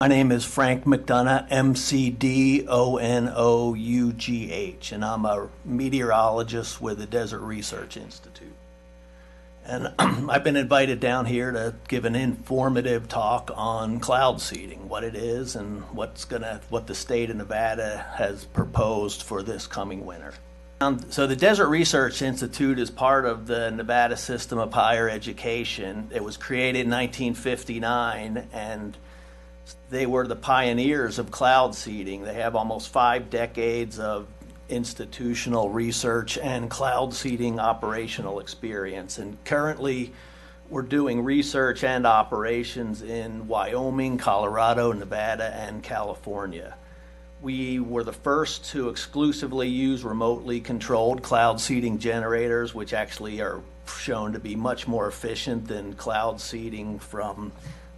My name is Frank McDonough, McDonough, and I'm a meteorologist with the Desert Research Institute. And I've been invited down here to give an informative talk on cloud seeding, what it is and what the state of Nevada has proposed for this coming winter. So the Desert Research Institute is part of the Nevada system of higher education. It was created in 1959, and they were the pioneers of cloud seeding. They have almost 5 decades of institutional research and cloud seeding operational experience. And currently, we're doing research and operations in Wyoming, Colorado, Nevada, and California. We were the first to exclusively use remotely controlled cloud seeding generators, which actually are shown to be much more efficient than cloud seeding from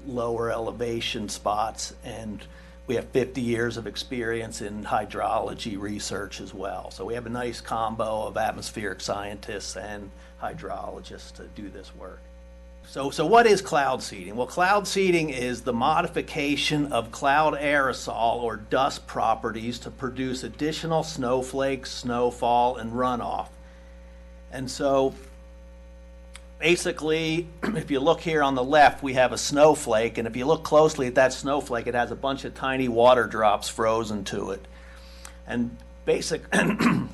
lower elevation spots, and we have 50 years of experience in hydrology research as well. So we have a nice combo of atmospheric scientists and hydrologists to do this work. So what is cloud seeding? Well, cloud seeding is the modification of cloud aerosol or dust properties to produce additional snowflakes, snowfall, and runoff. And so basically, if you look here on the left, we have a snowflake, and if you look closely at that snowflake, it has a bunch of tiny water drops frozen to it. And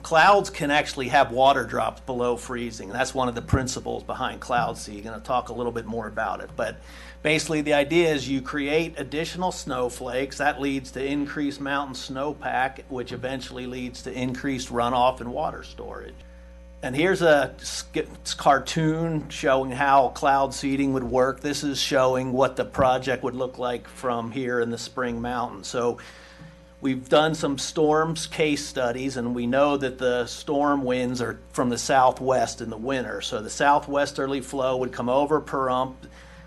clouds can actually have water drops below freezing. That's one of the principles behind cloud seeding, and I'll talk a little bit more about it. But basically, the idea is you create additional snowflakes. That leads to increased mountain snowpack, which eventually leads to increased runoff and water storage. And here's a cartoon showing how cloud seeding would work. This is showing what the project would look like from here in the Spring Mountains. So we've done some storms case studies, and we know that the storm winds are from the southwest in the winter. So the southwesterly flow would come over Pahrump.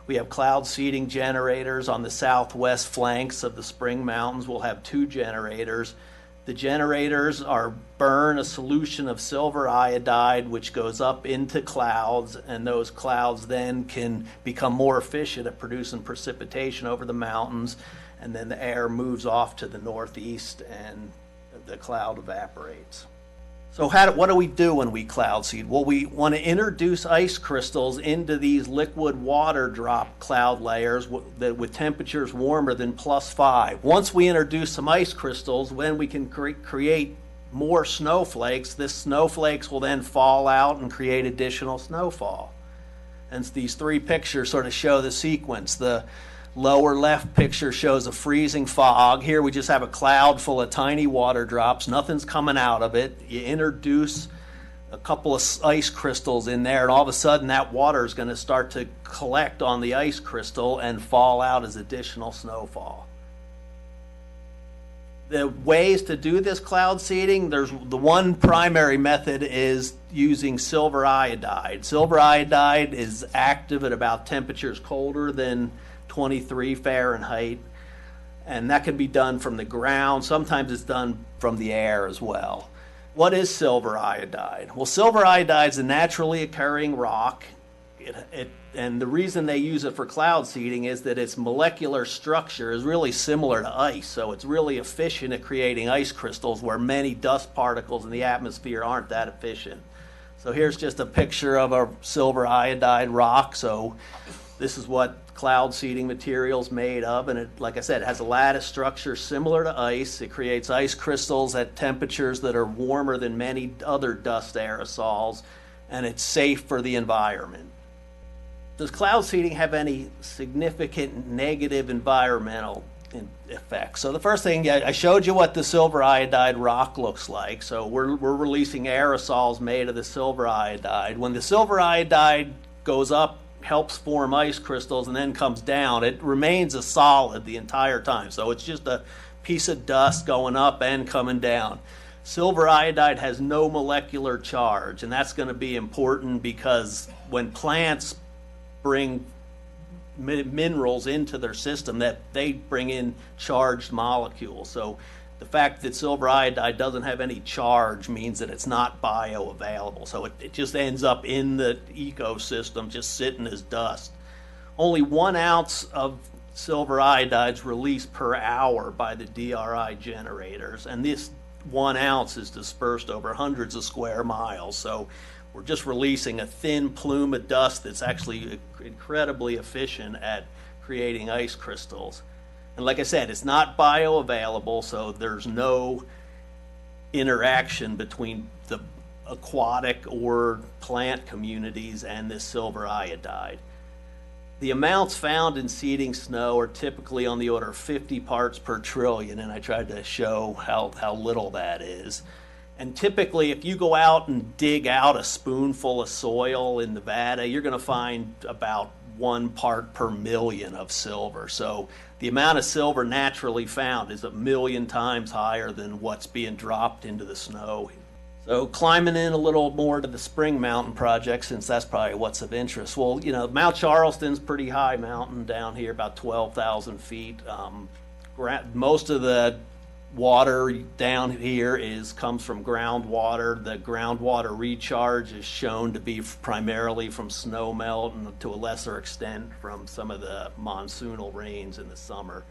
We have cloud seeding generators on the southwest flanks of the Spring Mountains. We'll have 2 generators. The generators burn a solution of silver iodide, which goes up into clouds, and those clouds then can become more efficient at producing precipitation over the mountains, and then the air moves off to the northeast and the cloud evaporates. So what do we do when we cloud seed? Well, we want to introduce ice crystals into these liquid water drop cloud layers with temperatures warmer than +5. Once we introduce some ice crystals, then we can create more snowflakes. The snowflakes will then fall out and create additional snowfall. And these 3 pictures sort of show the sequence. The lower left picture shows a freezing fog. Here we just have a cloud full of tiny water drops. Nothing's coming out of it. You introduce a couple of ice crystals in there, and all of a sudden that water is going to start to collect on the ice crystal and fall out as additional snowfall. The ways to do this cloud seeding, there's the one primary method is using silver iodide. Silver iodide is active at about temperatures colder than 23 Fahrenheit, and that can be done from the ground. Sometimes it's done from the air as well. What is silver iodide? Well, silver iodide is a naturally occurring rock, and the reason they use it for cloud seeding is that its molecular structure is really similar to ice, so it's really efficient at creating ice crystals where many dust particles in the atmosphere aren't that efficient. So here's just a picture of a silver iodide rock. So this is what cloud seeding materials made of, and like I said, it has a lattice structure similar to ice. It creates ice crystals at temperatures that are warmer than many other dust aerosols, and it's safe for the environment. Does cloud seeding have any significant negative environmental effects? So the first thing, I showed you what the silver iodide rock looks like. So we're releasing aerosols made of the silver iodide. When the silver iodide goes up, helps form ice crystals, and then comes down, it remains a solid the entire time. So it's just a piece of dust going up and coming down. Silver iodide has no molecular charge, and that's going to be important because when plants bring minerals into their system, that they bring in charged molecules. So the fact that silver iodide doesn't have any charge means that it's not bioavailable. So it just ends up in the ecosystem, just sitting as dust. Only 1 ounce of silver iodide's released per hour by the DRI generators, and this 1 ounce is dispersed over hundreds of square miles. So we're just releasing a thin plume of dust that's actually incredibly efficient at creating ice crystals. And like I said, it's not bioavailable, so there's no interaction between the aquatic or plant communities and this silver iodide. The amounts found in seeding snow are typically on the order of 50 parts per trillion, and I tried to show how little that is. And typically, if you go out and dig out a spoonful of soil in Nevada, you're going to find about 1 part per million of silver. So the amount of silver naturally found is 1,000,000 times higher than what's being dropped into the snow. So climbing in a little more to the Spring Mountain project, since that's probably what's of interest. Well, you know, Mount Charleston's pretty high mountain down here, about 12,000 feet. Most of the water down here comes from groundwater. The groundwater recharge is shown to be primarily from snow melt and to a lesser extent from some of the monsoonal rains in the summer.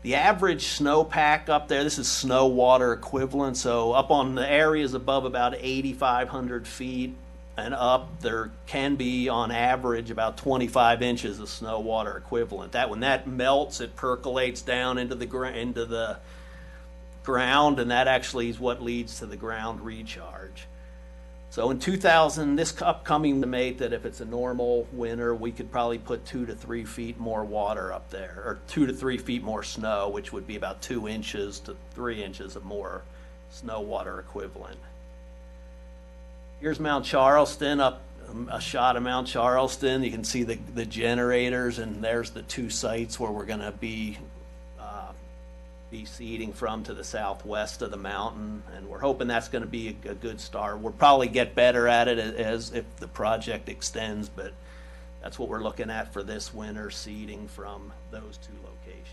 The average snowpack up there, this is snow water equivalent, so up on the areas above about 8,500 feet and up, there can be on average about 25 inches of snow water equivalent. That when that melts, it percolates down into the ground, and that actually is what leads to the ground recharge. So in 2000, this upcoming estimate that if it's a normal winter, we could probably put 2 to 3 feet more water up there, or 2 to 3 feet more snow, which would be about 2 inches to 3 inches of more snow water equivalent. Here's Mount Charleston, up a shot of Mount Charleston. You can see the generators, and there's the 2 sites where we're going to be seeding from to the southwest of the mountain, and we're hoping that's going to be a good start. We'll probably get better at it as if the project extends, but that's what we're looking at for this winter, seeding from those 2 locations.